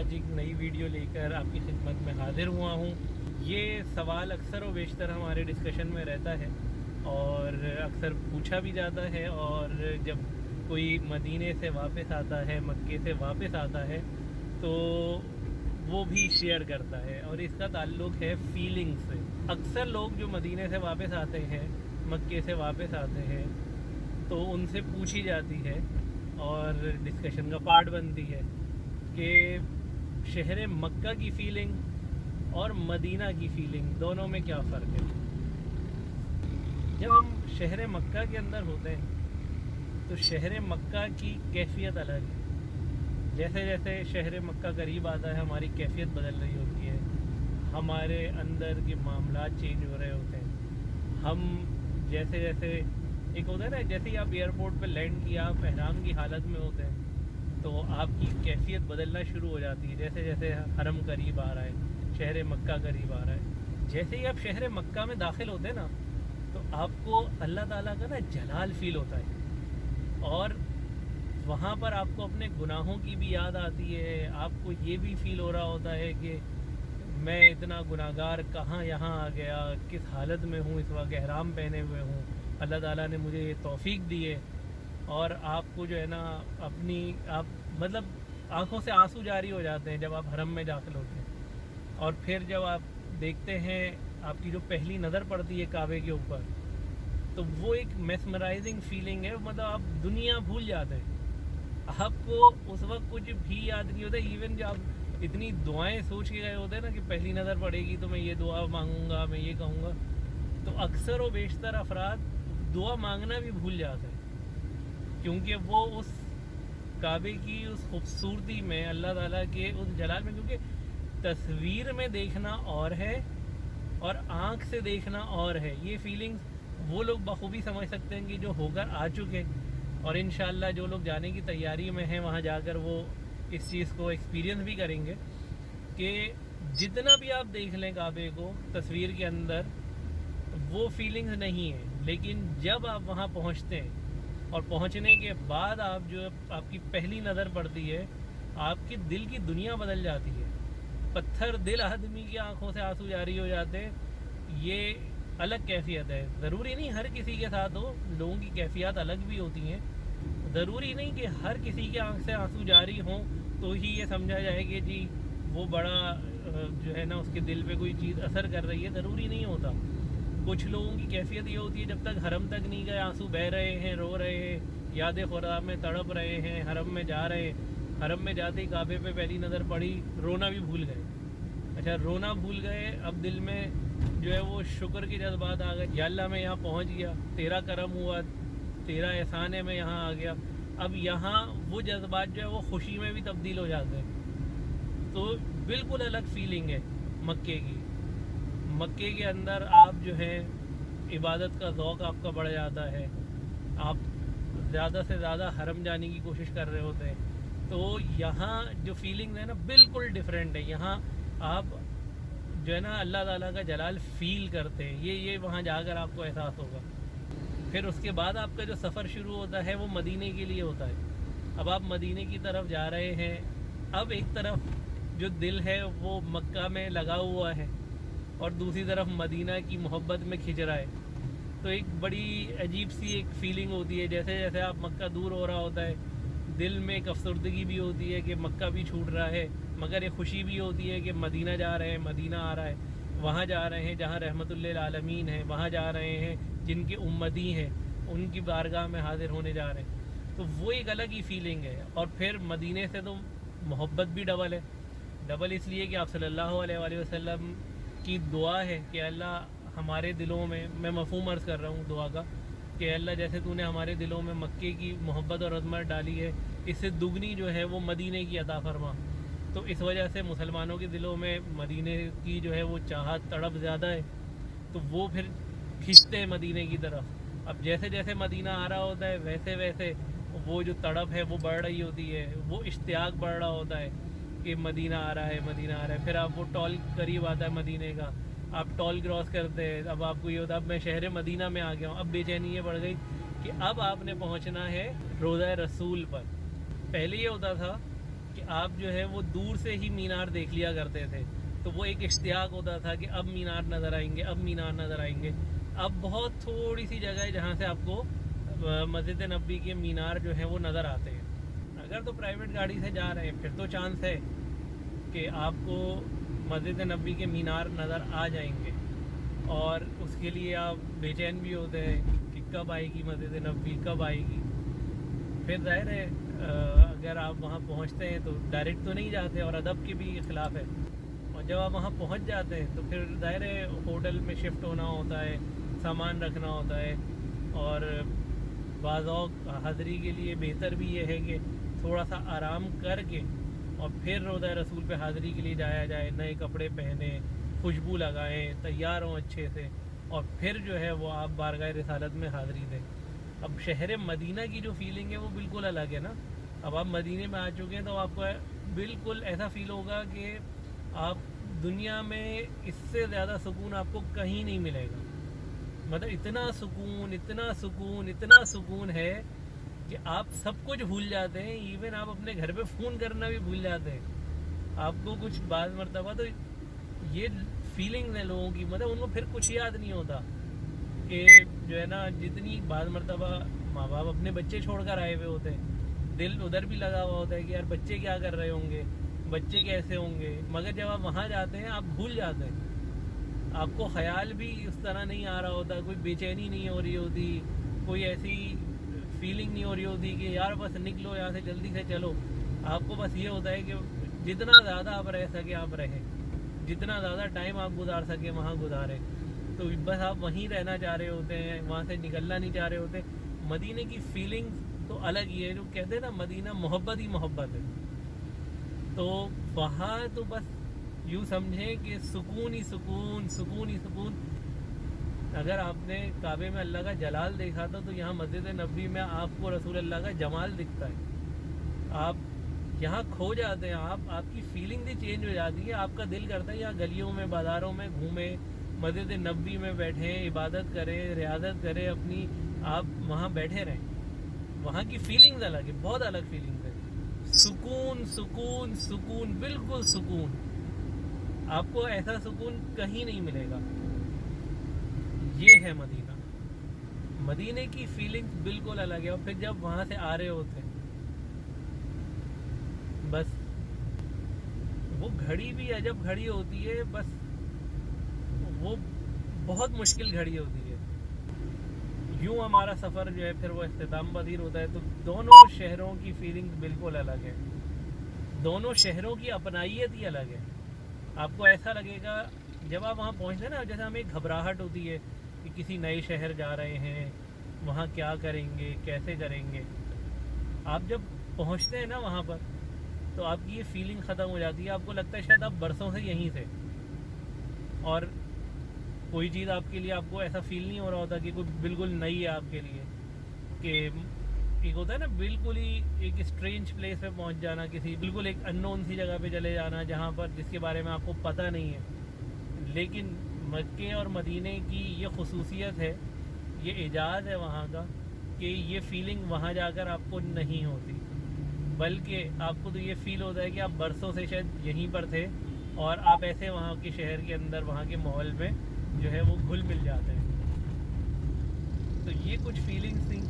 آج ایک نئی ویڈیو لے کر آپ کی خدمت میں حاضر ہوا ہوں۔ یہ سوال اکثر و بیشتر ہمارے ڈسکشن میں رہتا ہے اور اکثر پوچھا بھی جاتا ہے، اور جب کوئی مدینے سے واپس آتا ہے، مکے سے واپس آتا ہے، تو وہ بھی شیئر کرتا ہے، اور اس کا تعلق ہے فیلنگ سے۔ اکثر لوگ جو مدینے سے واپس آتے ہیں، مکے سے واپس آتے ہیں، تو ان سے پوچھی جاتی ہے اور ڈسکشن کا پارٹ بنتی ہے کہ شہر مکہ کی فیلنگ اور مدینہ کی فیلنگ دونوں میں کیا فرق ہے۔ جب ہم شہر مکہ کے اندر ہوتے ہیں تو شہر مکہ کی کیفیت الگ ہے۔ جیسے جیسے شہر مکہ قریب آتا ہے، ہماری کیفیت بدل رہی ہوتی ہے، ہمارے اندر کے معاملات چینج ہو رہے ہوتے ہیں۔ ہم جیسے جیسے ایک ہوتا ہے نا، جیسے ہی آپ ایئرپورٹ پہ لینڈ کیا، آپ احرام کی حالت میں ہوتے ہیں، تو آپ کی کیفیت بدلنا شروع ہو جاتی ہے۔ جیسے جیسے حرم قریب آ رہا ہے، شہر مکہ قریب آ رہا ہے، جیسے ہی آپ شہر مکہ میں داخل ہوتے ہیں نا، تو آپ کو اللہ تعالیٰ کا نا جلال فیل ہوتا ہے، اور وہاں پر آپ کو اپنے گناہوں کی بھی یاد آتی ہے۔ آپ کو یہ بھی فیل ہو رہا ہوتا ہے کہ میں اتنا گناہگار کہاں یہاں آ گیا، کس حالت میں ہوں، اس وقت احرام پہنے ہوئے ہوں، اللہ تعالیٰ نے مجھے یہ توفیق دی ہے۔ اور آپ کو جو ہے نا اپنی آپ مطلب آنکھوں سے آنسو جاری ہو جاتے ہیں جب آپ حرم میں داخل ہوتے ہیں، اور پھر جب آپ دیکھتے ہیں، آپ کی جو پہلی نظر پڑتی ہے کعبے کے اوپر، تو وہ ایک میسمرائزنگ فیلنگ ہے۔ مطلب آپ دنیا بھول جاتے ہیں، آپ کو اس وقت کچھ بھی یاد نہیں ہوتا۔ ایون جب آپ اتنی دعائیں سوچ کے گئے ہوتے ہیں نا کہ پہلی نظر پڑے گی تو میں یہ دعا مانگوں گا، میں یہ کہوں گا، تو اکثر و بیشتر افراد دعا مانگنا بھی بھول جاتے ہیں، کیونکہ وہ اس کعبے کی اس خوبصورتی میں، اللہ تعالیٰ کے اس جلال میں، کیونکہ تصویر میں دیکھنا اور ہے اور آنکھ سے دیکھنا اور ہے۔ یہ فیلنگز وہ لوگ بخوبی سمجھ سکتے ہیں کہ جو ہو کر آ چکے، اور انشاءاللہ جو لوگ جانے کی تیاری میں ہیں، وہاں جا کر وہ اس چیز کو ایکسپیرینس بھی کریں گے کہ جتنا بھی آپ دیکھ لیں کعبے کو تصویر کے اندر، وہ فیلنگز نہیں ہے، لیکن جب آپ وہاں پہنچتے ہیں اور پہنچنے کے بعد آپ جو آپ کی پہلی نظر پڑتی ہے، آپ کی دل کی دنیا بدل جاتی ہے۔ پتھر دل آدمی کی آنکھوں سے آنسو جاری ہو جاتے ہیں۔ یہ الگ کیفیت ہے۔ ضروری نہیں ہر کسی کے ساتھ ہو، لوگوں کی کیفیات الگ بھی ہوتی ہیں۔ ضروری نہیں کہ ہر کسی کے آنکھ سے آنسو جاری ہوں تو ہی یہ سمجھا جائے کہ جی وہ بڑا جو ہے نا اس کے دل پہ کوئی چیز اثر کر رہی ہے۔ ضروری نہیں ہوتا۔ کچھ لوگوں کی کیفیت یہ ہوتی ہے، جب تک حرم تک نہیں گئے آنسو بہہ رہے ہیں، رو رہے ہیں، یاد خدا میں تڑپ رہے ہیں، حرم میں جا رہے ہیں، حرم میں جاتے ہی کعبے پہ پہلی نظر پڑی، رونا بھی بھول گئے۔ اچھا، رونا بھول گئے، اب دل میں جو ہے وہ شکر کے جذبات آ گئے، یا اللہ میں یہاں پہنچ گیا، تیرا کرم ہوا، تیرا احسان ہے، میں یہاں آ گیا۔ اب یہاں وہ جذبات جو ہے وہ خوشی میں بھی تبدیل ہو جاتے ہیں۔ تو بالکل الگ فیلنگ ہے مکے کی۔ مکے کے اندر آپ جو ہے عبادت کا ذوق آپ کا بڑھ جاتا ہے، آپ زیادہ سے زیادہ حرم جانے کی کوشش کر رہے ہوتے ہیں۔ تو یہاں جو فیلنگ ہے نا بالکل ڈیفرنٹ ہے۔ یہاں آپ جو ہے نا اللہ تعالیٰ کا جلال فیل کرتے ہیں، یہ وہاں جا کر آپ کو احساس ہوگا۔ پھر اس کے بعد آپ کا جو سفر شروع ہوتا ہے وہ مدینے کے لیے ہوتا ہے۔ اب آپ مدینے کی طرف جا رہے ہیں، اب ایک طرف جو دل ہے وہ مکہ میں لگا ہوا ہے اور دوسری طرف مدینہ کی محبت میں کھنچ رہا ہے، تو ایک بڑی عجیب سی ایک فیلنگ ہوتی ہے۔ جیسے جیسے آپ مکہ دور ہو رہا ہوتا ہے، دل میں ایک افسردگی بھی ہوتی ہے کہ مکہ بھی چھوٹ رہا ہے، مگر ایک خوشی بھی ہوتی ہے کہ مدینہ جا رہے ہیں، مدینہ آ رہا ہے، وہاں جا رہے ہیں جہاں رحمت للعالمین ہے، وہاں جا رہے ہیں جن کے امتی ہیں، ان کی بارگاہ میں حاضر ہونے جا رہے ہیں۔ تو وہ ایک الگ ہی فیلنگ ہے۔ اور پھر مدینے سے تو محبت بھی ڈبل ہے۔ ڈبل اس لیے کہ آپ صلی اللہ علیہ وآلہ وسلم کی دعا ہے کہ اللہ ہمارے دلوں میں مفہوم عرض کر رہا ہوں دعا کا، کہ اللہ جیسے تو نے ہمارے دلوں میں مکے کی محبت اور عظمت ڈالی ہے، اس سے دگنی جو ہے وہ مدینے کی عطا فرما۔ تو اس وجہ سے مسلمانوں کے دلوں میں مدینے کی جو ہے وہ چاہت تڑپ زیادہ ہے، تو وہ پھر کھنچتے ہیں مدینے کی طرف۔ اب جیسے جیسے مدینہ آ رہا ہوتا ہے ویسے ویسے وہ جو تڑپ ہے وہ بڑھ رہی ہوتی ہے، وہ اشتیاق بڑھ رہا ہوتا ہے کہ مدینہ آ رہا ہے، مدینہ آ رہا ہے۔ پھر آپ وہ ٹول قریب آتا ہے مدینے کا، آپ ٹول کراس کرتے ہیں، اب آپ کو یہ ہوتا ہے اب میں شہر مدینہ میں آ گیا ہوں۔ اب بے چینی یہ بڑھ گئی کہ اب آپ نے پہنچنا ہے روضہ رسول پر۔ پہلے یہ ہوتا تھا کہ آپ جو ہے وہ دور سے ہی مینار دیکھ لیا کرتے تھے، تو وہ ایک اشتیاق ہوتا تھا کہ اب مینار نظر آئیں گے، اب مینار نظر آئیں گے. اب بہت تھوڑی سی جگہ ہے جہاں سے آپ کو مسجد نبوی کے مینار جو ہیں وہ نظر آتے ہیں. اگر تو پرائیویٹ گاڑی سے جا رہے ہیں پھر تو چانس ہے کہ آپ کو مسجد نبوی کے مینار نظر آ جائیں گے، اور اس کے لیے آپ بے چین بھی ہوتے ہیں کہ کب آئے گی مسجد نبوی، کب آئے گی. پھر ظاہر ہے اگر آپ وہاں پہنچتے ہیں تو ڈائریکٹ تو نہیں جاتے، اور ادب کے بھی خلاف ہے. اور جب آپ وہاں پہنچ جاتے ہیں تو پھر ظاہر ہے ہوٹل میں شفٹ ہونا ہوتا ہے، سامان رکھنا ہوتا ہے، اور بعض اوقات حاضری کے لیے بہتر بھی یہ ہے کہ تھوڑا سا آرام کر کے اور پھر روضہ رسول پہ حاضری کے لیے جایا جائے. نئے کپڑے پہنیں، خوشبو لگائیں، تیار ہوں اچھے سے، اور پھر جو ہے وہ آپ بارگاہ رسالت میں حاضری دیں. اب شہر مدینہ کی جو فیلنگ ہے وہ بالکل الگ ہے نا. اب آپ مدینے میں آ چکے ہیں تو آپ کو بالکل ایسا فیل ہوگا کہ آپ دنیا میں اس سے زیادہ سکون آپ کو کہیں نہیں ملے گا. مطلب اتنا سکون، اتنا سکون، اتنا سکون ہے کہ آپ سب کچھ بھول جاتے ہیں. ایون آپ اپنے گھر پہ فون کرنا بھی بھول جاتے ہیں. آپ کو کچھ بعض مرتبہ تو یہ فیلنگ ہے لوگوں کی، مطلب ان کو پھر کچھ یاد نہیں ہوتا کہ جو ہے نا جتنی بعض مرتبہ ماں باپ اپنے بچے چھوڑ کر آئے ہوئے ہوتے ہیں، دل ادھر بھی لگا ہوا ہوتا ہے کہ یار بچے کیا کر رہے ہوں گے، بچے کیسے ہوں گے. مگر جب آپ وہاں جاتے ہیں آپ بھول جاتے ہیں. آپ کو خیال بھی اس طرح نہیں آ رہا ہوتا، کوئی بے چینی نہیں ہو رہی ہوتی، کوئی ایسی فیلنگ نہیں ہو رہی ہوتی کہ یار بس نکلو یہاں سے جلدی سے چلو. آپ کو بس یہ ہوتا ہے کہ جتنا زیادہ آپ رہ سکے آپ رہیں، جتنا زیادہ ٹائم آپ گزار سکے وہاں گزاریں. تو بس آپ وہیں رہنا چاہ رہے ہوتے ہیں، وہاں سے نکلنا نہیں چاہ رہے ہوتے. مدینے کی فیلنگ تو الگ ہی ہے. جو کہتے ہیں نا مدینہ محبت ہی محبت ہے. تو وہاں تو بس یوں سمجھیں کہ سکون ہی سکون، سکون ہی سکون. اگر آپ نے کعبے میں اللہ کا جلال دیکھا تھا تو یہاں مسجد نبوی میں آپ کو رسول اللہ کا جمال دکھتا ہے. آپ یہاں کھو جاتے ہیں، آپ کی فیلنگ بھی چینج ہو جاتی ہے. آپ کا دل کرتا ہے یہاں گلیوں میں بازاروں میں گھومیں، مسجد نبوی میں بیٹھیں، عبادت کریں، ریاضت کریں اپنی، آپ وہاں بیٹھے رہیں. وہاں کی فیلنگز الگ ہے، بہت الگ فیلنگز ہے. سکون سکون سکون، بالکل سکون. آپ کو ایسا سکون کہیں نہیں ملے گا. یہ ہے مدینہ. مدینے کی فیلنگ بالکل الگ ہے. اور پھر جب وہاں سے آ رہے ہوتے ہیں بس وہ گھڑی بھی عجب گھڑی ہوتی ہے. بس وہ بہت مشکل گھڑی ہوتی ہے. یوں ہمارا سفر جو ہے پھر وہ اختتام پذیر ہوتا ہے. تو دونوں شہروں کی فیلنگ بالکل الگ ہے. دونوں شہروں کی اپنائیت ہی الگ ہے. آپ کو ایسا لگے گا جب آپ وہاں پہنچتے ہیں نا، جیسے ہمیں ایک گھبراہٹ ہوتی ہے کہ کسی نئے شہر جا رہے ہیں، وہاں کیا کریں گے، کیسے کریں گے. آپ جب پہنچتے ہیں نا وہاں پر تو آپ کی یہ فیلنگ ختم ہو جاتی ہے. آپ کو لگتا ہے شاید آپ برسوں سے یہیں تھے، اور کوئی چیز آپ کے لیے آپ کو ایسا فیل نہیں ہو رہا ہوتا کہ کوئی بالکل نئی ہے آپ کے لیے. کہ ایک ہوتا ہے نا بالکل ہی ایک اسٹرینج پلیس پہ پہنچ جانا، کسی بالکل ایک ان نون سی جگہ پہ چلے جانا جہاں پر جس کے بارے میں آپ کو پتہ نہیں ہے. لیکن مکے اور مدینے کی یہ خصوصیت ہے، یہ اعجاز ہے وہاں کا، کہ یہ فیلنگ وہاں جا کر آپ کو نہیں ہوتی، بلکہ آپ کو تو یہ فیل ہوتا ہے کہ آپ برسوں سے شاید یہیں پر تھے، اور آپ ایسے وہاں کے شہر کے اندر وہاں کے ماحول میں جو ہے وہ گھل مل جاتے ہیں. تو یہ کچھ فیلنگز تھیں،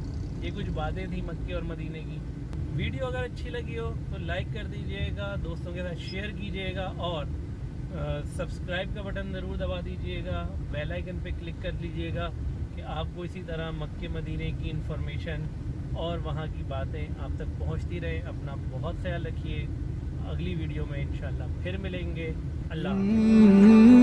یہ کچھ باتیں تھیں مکے اور مدینے کی. ویڈیو اگر اچھی لگی ہو تو لائک کر دیجئے گا، دوستوں کے ساتھ شیئر کیجئے گا، اور سبسکرائب کا بٹن ضرور دبا دیجئے گا، بیل آئیکن پہ کلک کر لیجئے گا کہ آپ کو اسی طرح مکے مدینے کی انفارمیشن اور وہاں کی باتیں آپ تک پہنچتی رہیں. اپنا بہت خیال رکھیے. اگلی ویڈیو میں انشاءاللہ پھر ملیں گے. اللہ حافظ.